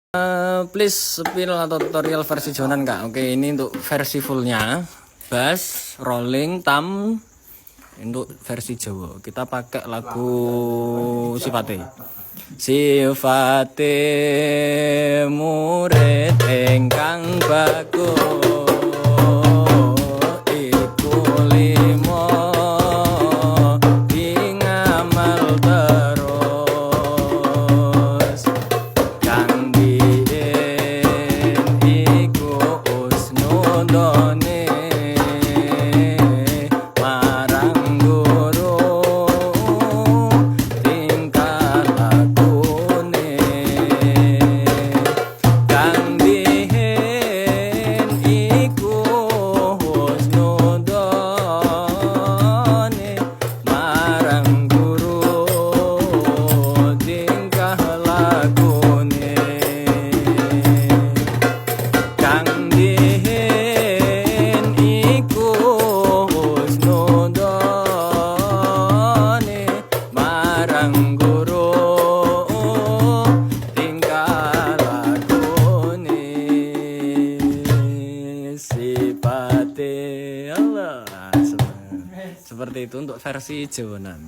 Please spill atau tutorial versi Jonan kak. Oke, ini untuk versi fullnya, bass, rolling, tam. Untuk versi Jawa kita pakai lagu Sifate murid ingkang bagus. Sipate Allah. Seperti itu untuk versi Jonan.